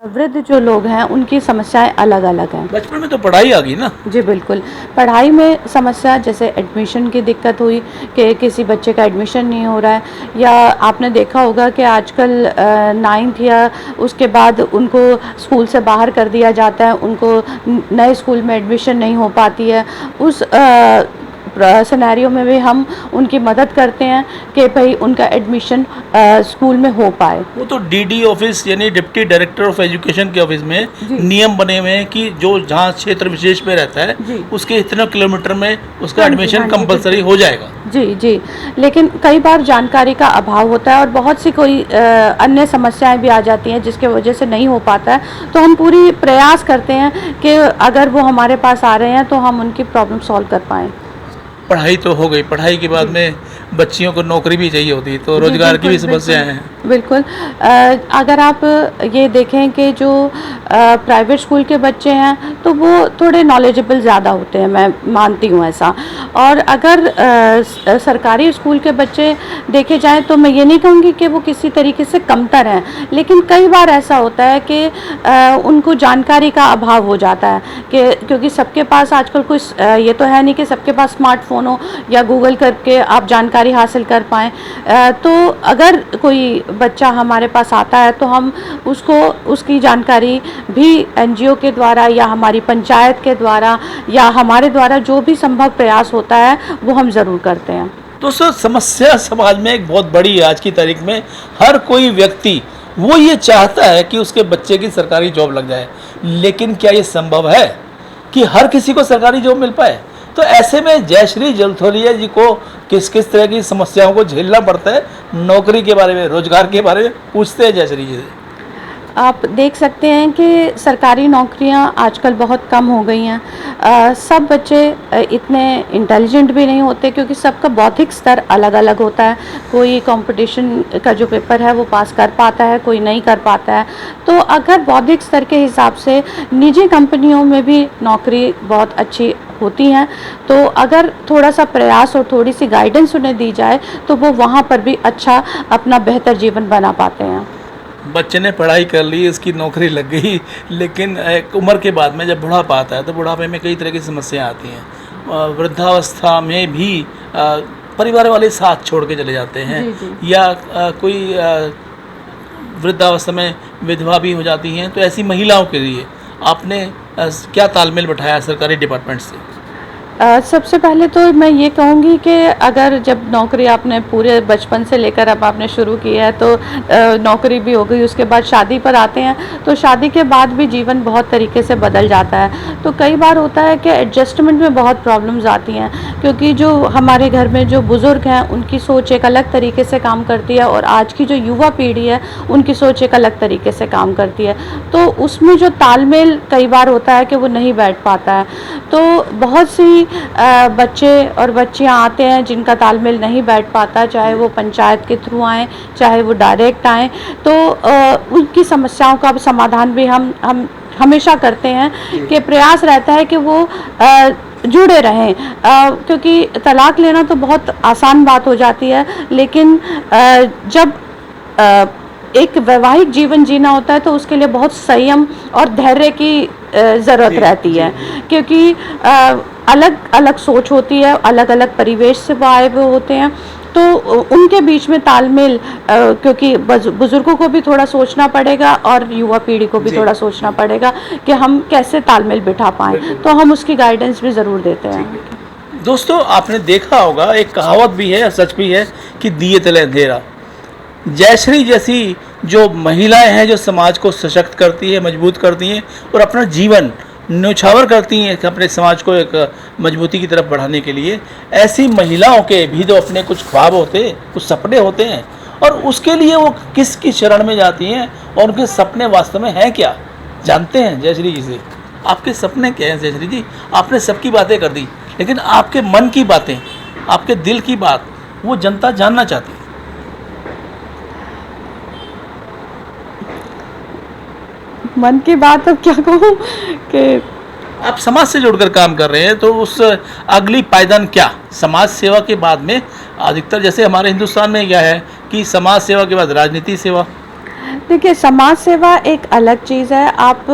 वृद्ध जो लोग हैं उनकी समस्याएं अलग अलग हैं। बचपन में तो पढ़ाई आ गई ना। जी बिल्कुल। पढ़ाई में समस्या जैसे एडमिशन की दिक्कत हुई कि किसी बच्चे का एडमिशन नहीं हो रहा है, या आपने देखा होगा कि आजकल 9th या उसके बाद उनको स्कूल से बाहर कर दिया जाता है, उनको नए स्कूल में एडमिशन नहीं हो पाती है। उस सिनेरियो में भी हम उनकी मदद करते हैं कि भाई उनका एडमिशन स्कूल में हो पाए। वो तो डीडी ऑफिस यानी डिप्टी डायरेक्टर ऑफ एजुकेशन के ऑफिस में जी। नियम बने हुए हैं कि जो जहाँ क्षेत्र विशेष में रहता है जी। उसके इतने किलोमीटर में उसका हाँ जी, एडमिशन हाँ जी, कंपलसरी हो जाएगा। जी जी। लेकिन कई बार जानकारी का अभाव होता है और बहुत सी कोई अन्य समस्याएं भी आ जाती हैं जिसके वजह से नहीं हो पाता है, तो हम पूरी प्रयास करते हैं कि अगर वो हमारे पास आ रहे हैं तो हम उनकी प्रॉब्लम सॉल्व कर पाएँ। पढ़ाई तो हो गई, पढ़ाई के बाद जी। में बच्चियों को नौकरी भी चाहिए होती है, तो जी, रोजगार की भी बिल्कुल, समस्याएं हैं। बिल्कुल। अगर आप ये देखें कि जो प्राइवेट स्कूल के बच्चे हैं तो वो थोड़े नॉलेजेबल ज़्यादा होते हैं, मैं मानती हूँ ऐसा। और अगर सरकारी स्कूल के बच्चे देखे जाएँ तो मैं ये नहीं कहूँगी कि वो किसी तरीके से कमतर हैं, लेकिन कई बार ऐसा होता है कि उनको जानकारी का अभाव हो जाता है कि क्योंकि सबके पास आजकल कोई ये तो है नहीं कि सबके पास स्मार्टफ़ोन हो या गूगल करके आप जानकारी हासिल कर पाएँ। तो अगर कोई बच्चा हमारे पास आता है तो हम उसको उसकी जानकारी भी एनजीओ के द्वारा या हमारी पंचायत के द्वारा या हमारे द्वारा जो भी संभव प्रयास होता है वो हम ज़रूर करते हैं। दोस्तों, समस्या समाज में एक बहुत बड़ी है। आज की तारीख में हर कोई व्यक्ति वो ये चाहता है कि उसके बच्चे की सरकारी जॉब लग जाए, लेकिन क्या ये संभव है कि हर किसी को सरकारी जॉब मिल पाए? तो ऐसे में जयश्री जलथोलिया जी को किस किस तरह की समस्याओं को झेलना पड़ता है, नौकरी के बारे में, रोजगार के बारे में पूछते हैं जयश्री जी से। आप देख सकते हैं कि सरकारी नौकरियां आजकल बहुत कम हो गई हैं। सब बच्चे इतने इंटेलिजेंट भी नहीं होते क्योंकि सबका बौद्धिक स्तर अलग अलग होता है। कोई कंपटीशन का जो पेपर है वो पास कर पाता है, कोई नहीं कर पाता है। तो अगर बौद्धिक स्तर के हिसाब से निजी कंपनियों में भी नौकरी बहुत अच्छी होती हैं, तो अगर थोड़ा सा प्रयास और थोड़ी सी गाइडेंस उन्हें दी जाए तो वो वहाँ पर भी अच्छा अपना बेहतर जीवन बना पाते हैं। बच्चे ने पढ़ाई कर ली, उसकी नौकरी लग गई, लेकिन एक उम्र के बाद में जब बुढ़ापा आता है तो बुढ़ापे में कई तरह की समस्याएं आती हैं। वृद्धावस्था में भी परिवार वाले साथ छोड़ के चले जाते हैं। जी, जी। या कोई वृद्धावस्था में विधवा भी हो जाती हैं। तो ऐसी महिलाओं के लिए आपने क्या तालमेल बैठाया सरकारी डिपार्टमेंट से? सबसे पहले तो मैं ये कहूँगी कि अगर जब नौकरी आपने पूरे बचपन से लेकर अब आपने शुरू की है तो नौकरी भी हो गई, उसके बाद शादी पर आते हैं तो शादी के बाद भी जीवन बहुत तरीके से बदल जाता है। तो कई बार होता है कि एडजस्टमेंट में बहुत प्रॉब्लम्स आती हैं क्योंकि जो हमारे घर में जो बुज़ुर्ग हैं उनकी सोच एक अलग तरीके से काम करती है और आज की जो युवा पीढ़ी है उनकी सोच एक अलग तरीके से काम करती है। तो उसमें जो तालमेल कई बार होता है कि वो नहीं बैठ पाता है। तो बहुत सी बच्चे और बच्चियां आते हैं जिनका तालमेल नहीं बैठ पाता, चाहे वो पंचायत के थ्रू आएँ, चाहे वो डायरेक्ट आएँ। तो उनकी समस्याओं का समाधान भी हम हमेशा करते हैं कि प्रयास रहता है कि वो जुड़े रहें, क्योंकि तलाक लेना तो बहुत आसान बात हो जाती है, लेकिन जब एक वैवाहिक जीवन जीना होता है तो उसके लिए बहुत संयम और धैर्य की ज़रूरत रहती है, क्योंकि अलग अलग सोच होती है, अलग अलग परिवेश से वो आए हुए होते हैं। तो उनके बीच में तालमेल, क्योंकि बुज़ुर्गों को भी थोड़ा सोचना पड़ेगा और युवा पीढ़ी को भी थोड़ा सोचना पड़ेगा कि हम कैसे तालमेल बिठा पाएँ, तो हम उसकी गाइडेंस भी ज़रूर देते हैं। दोस्तों, आपने देखा होगा, एक कहावत भी है, सच भी है कि दिए तले अंधेरा। जयश्री जैसी जो महिलाएं हैं जो समाज को सशक्त करती है, मजबूत करती हैं और अपना जीवन न्यौछावर करती हैं अपने समाज को एक मजबूती की तरफ बढ़ाने के लिए, ऐसी महिलाओं के भी तो अपने कुछ ख्वाब होते, कुछ सपने होते हैं और उसके लिए वो किसकी शरण में जाती हैं और उनके सपने वास्तव में हैं क्या, जानते हैं जयश्री जी से? आपके सपने क्या हैं जयश्री जी? आपने सबकी बातें कर दी, लेकिन आपके मन की बातें, आपके दिल की बात वो जनता जानना चाहती है। मन की बात अब क्या कहूँ कि आप समाज से जुड़कर काम कर रहे हैं, तो उस अगली पायदान क्या? समाज सेवा के बाद में अधिकतर, जैसे हमारे हिंदुस्तान में क्या है कि समाज सेवा के बाद राजनीति सेवा। देखिए, समाज सेवा एक अलग चीज़ है। आप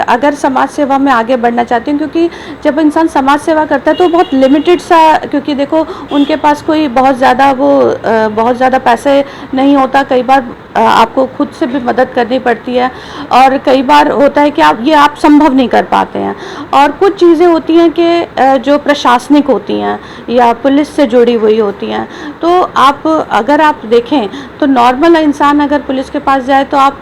अगर समाज सेवा में आगे बढ़ना चाहते हैं, क्योंकि जब इंसान समाज सेवा करता है तो बहुत लिमिटेड सा, क्योंकि देखो उनके पास कोई बहुत ज़्यादा पैसे नहीं होता। कई बार आपको खुद से भी मदद करनी पड़ती है, और कई बार होता है कि आप संभव नहीं कर पाते हैं। और कुछ चीज़ें होती हैं कि जो प्रशासनिक होती हैं या पुलिस से जुड़ी हुई होती हैं। तो अगर आप देखें तो नॉर्मल इंसान अगर पुलिस के पास जाए तो आप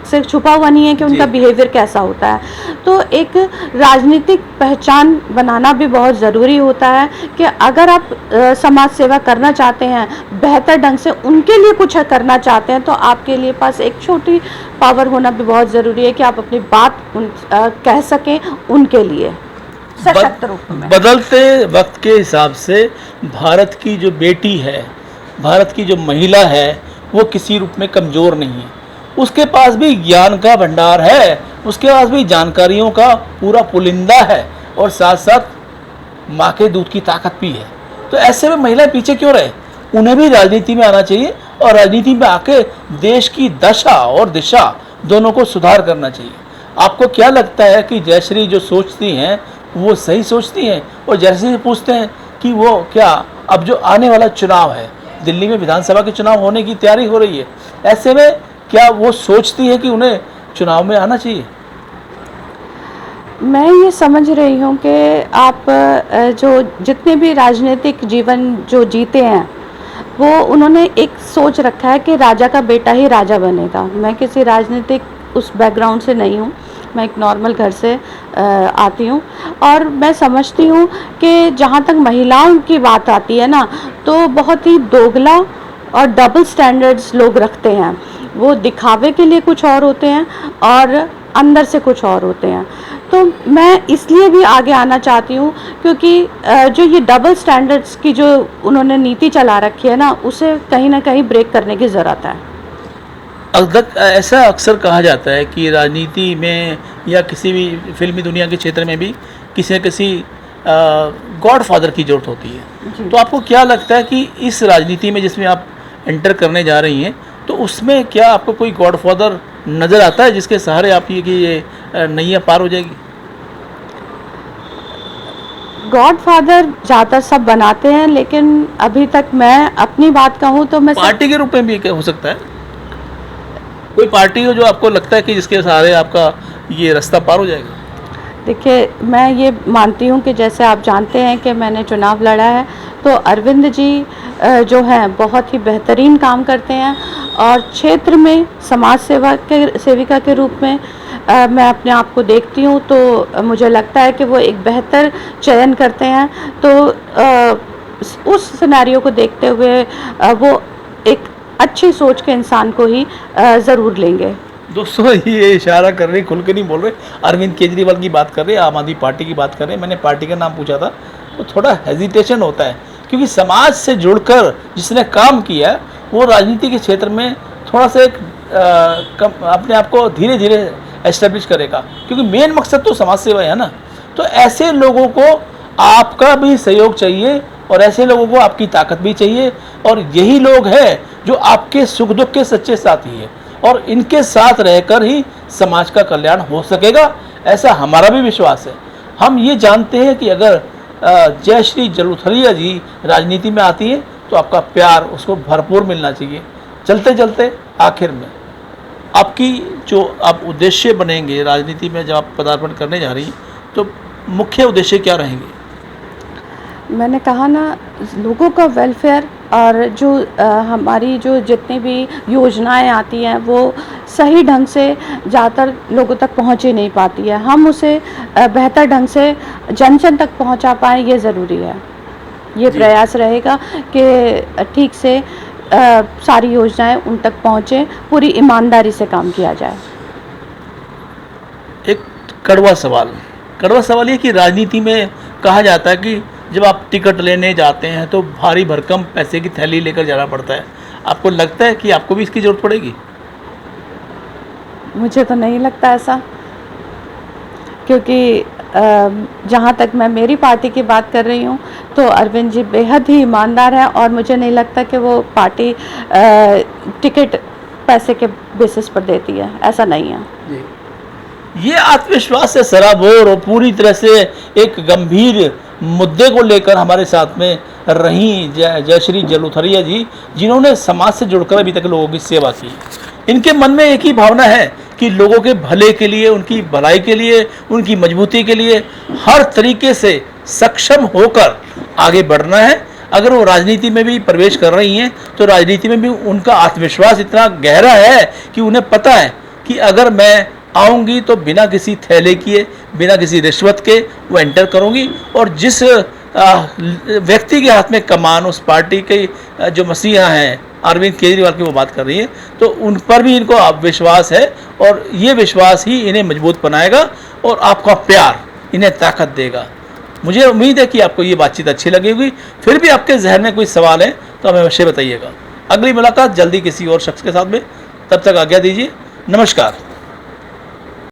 से छुपा हुआ नहीं है कि उनका जी। बिहेवियर कैसा होता है। तो एक राजनीतिक पहचान बनाना भी बहुत ज़रूरी होता है कि अगर आप समाज सेवा करना चाहते हैं, बेहतर ढंग से उनके लिए कुछ करना चाहते हैं, तो आपके लिए पास एक छोटी पावर होना भी बहुत ज़रूरी है कि आप अपनी बात कह सकें उनके लिए सशक्त रूप में। बदलते वक्त के हिसाब से भारत की जो बेटी है, भारत की जो महिला है, वो किसी रूप में कमज़ोर नहीं है। उसके पास भी ज्ञान का भंडार है, उसके पास भी जानकारियों का पूरा पुलिंदा है, और साथ साथ माँ के दूध की ताकत भी है। तो ऐसे में महिलाएं पीछे क्यों रहे? उन्हें भी राजनीति में आना चाहिए, और राजनीति में आके देश की दशा और दिशा दोनों को सुधार करना चाहिए। आपको क्या लगता है कि जयश्री जो सोचती हैं वो सही सोचती हैं? और जयश्री से पूछते हैं कि वो क्या, अब जो आने वाला चुनाव है, दिल्ली में विधानसभा के चुनाव होने की तैयारी हो रही है, ऐसे में क्या वो सोचती है कि उन्हें चुनाव में आना चाहिए? मैं ये समझ रही हूँ कि आप जो जितने भी राजनीतिक जीवन जो जीते हैं, वो उन्होंने एक सोच रखा है कि राजा का बेटा ही राजा बनेगा। मैं किसी राजनीतिक उस बैकग्राउंड से नहीं हूँ, मैं एक नॉर्मल घर से आती हूँ, और मैं समझती हूँ कि जहाँ तक महिलाओं की बात आती है ना, तो बहुत ही दोगला और डबल स्टैंडर्ड्स लोग रखते हैं। वो दिखावे के लिए कुछ और होते हैं और अंदर से कुछ और होते हैं। तो मैं इसलिए भी आगे आना चाहती हूँ क्योंकि जो ये डबल स्टैंडर्ड्स की जो उन्होंने नीति चला रखी है ना, उसे कहीं ना कहीं ब्रेक करने की ज़रूरत है। ऐसा अक्सर कहा जाता है कि राजनीति में या किसी भी फिल्मी दुनिया के क्षेत्र में भी किसी न किसी गॉड फादर की जरूरत होती है। तो आपको क्या लगता है कि इस राजनीति में जिसमें आप एंटर करने जा रही हैं, तो उसमें क्या आपको कोई गॉड फादर नज़र आता है जिसके सहारे आप ये नैया पार हो जाएगी? गॉड फादर ज़्यादा सब बनाते हैं, लेकिन अभी तक मैं अपनी बात कहूँ तो मैं पार्टी के रूप में भी क्या हो सकता है? कोई पार्टी हो जो आपको लगता है कि जिसके सहारे आपका ये रास्ता पार हो जाएगा? देखिए, मैं ये मानती हूँ कि जैसे आप जानते हैं कि मैंने चुनाव लड़ा है, तो अरविंद जी जो हैं बहुत ही बेहतरीन काम करते हैं, और क्षेत्र में समाज सेविका के रूप में मैं अपने आप को देखती हूँ। तो मुझे लगता है कि वो एक बेहतर चयन करते हैं। तो उस सिनेरियो को देखते हुए वो एक अच्छी सोच के इंसान को ही ज़रूर लेंगे। दोस्तों, ये इशारा कर रहे, खुल के नहीं बोल रहे, अरविंद केजरीवाल की बात कर रहे हैं, आम आदमी पार्टी की बात कर रहे हैं। मैंने पार्टी का नाम पूछा था तो थोड़ा हेजिटेशन होता है, क्योंकि समाज से जुड़कर जिसने काम किया वो राजनीति के क्षेत्र में थोड़ा सा अपने आप को धीरे धीरे एस्टेब्लिश करेगा, क्योंकि मेन मकसद तो समाज सेवा है ना। तो ऐसे लोगों को आपका भी सहयोग चाहिए, और ऐसे लोगों को आपकी ताकत भी चाहिए, और यही लोग हैं जो आपके सुख दुख के सच्चे साथी हैं, और इनके साथ रहकर ही समाज का कल्याण हो सकेगा, ऐसा हमारा भी विश्वास है। हम ये जानते हैं कि अगर जयश्री जलूथरिया जी राजनीति में आती है तो आपका प्यार उसको भरपूर मिलना चाहिए। चलते चलते आखिर में आपकी जो आप उद्देश्य बनेंगे राजनीति में, जब आप पदार्पण करने जा रही हैं, तो मुख्य उद्देश्य क्या रहेंगे? मैंने कहा ना, लोगों का वेलफेयर, और जो हमारी जो जितनी भी योजनाएं आती हैं वो सही ढंग से ज़्यादातर लोगों तक पहुंच ही नहीं पाती है। हम उसे बेहतर ढंग से जन जन तक पहुंचा पाएँ, ये ज़रूरी है। ये प्रयास रहेगा कि ठीक से सारी योजनाएं उन तक पहुँचें, पूरी ईमानदारी से काम किया जाए। एक कड़वा सवाल ये कि राजनीति में कहा जाता है कि जब आप टिकट लेने जाते हैं तो भारी भरकम पैसे की थैली लेकर जाना पड़ता है। आपको लगता है कि आपको भी इसकी ज़रूरत पड़ेगी? मुझे तो नहीं लगता ऐसा, क्योंकि जहाँ तक मैं मेरी पार्टी की बात कर रही हूँ तो अरविंद जी बेहद ही ईमानदार हैं, और मुझे नहीं लगता कि वो पार्टी टिकट पैसे के बेसिस पर देती है, ऐसा नहीं है। जी। ये आत्मविश्वास से सराबोर और पूरी तरह से एक गंभीर मुद्दे को लेकर हमारे साथ में रही जयश्री जलुथरिया जी, जिन्होंने समाज से जुड़कर अभी तक लोगों की सेवा की। इनके मन में एक ही भावना है कि लोगों के भले के लिए, उनकी भलाई के लिए, उनकी मजबूती के लिए हर तरीके से सक्षम होकर आगे बढ़ना है। अगर वो राजनीति में भी प्रवेश कर रही हैं तो राजनीति में भी उनका आत्मविश्वास इतना गहरा है कि उन्हें पता है कि अगर मैं आऊँगी तो बिना किसी थैले किए, बिना किसी रिश्वत के वो एंटर करूँगी, और जिस व्यक्ति के हाथ में कमान, उस पार्टी के जो मसीहा हैं अरविंद केजरीवाल की वो बात कर रही है, तो उन पर भी इनको विश्वास है, और ये विश्वास ही इन्हें मजबूत बनाएगा और आपका प्यार इन्हें ताकत देगा। मुझे उम्मीद है कि आपको ये बातचीत अच्छी लगी होगी। फिर भी आपके जहन में कोई सवाल है तो हमें अवश्य बताइएगा। अगली मुलाकात जल्दी किसी और शख्स के साथ में, तब तक आज्ञा दीजिए। नमस्कार।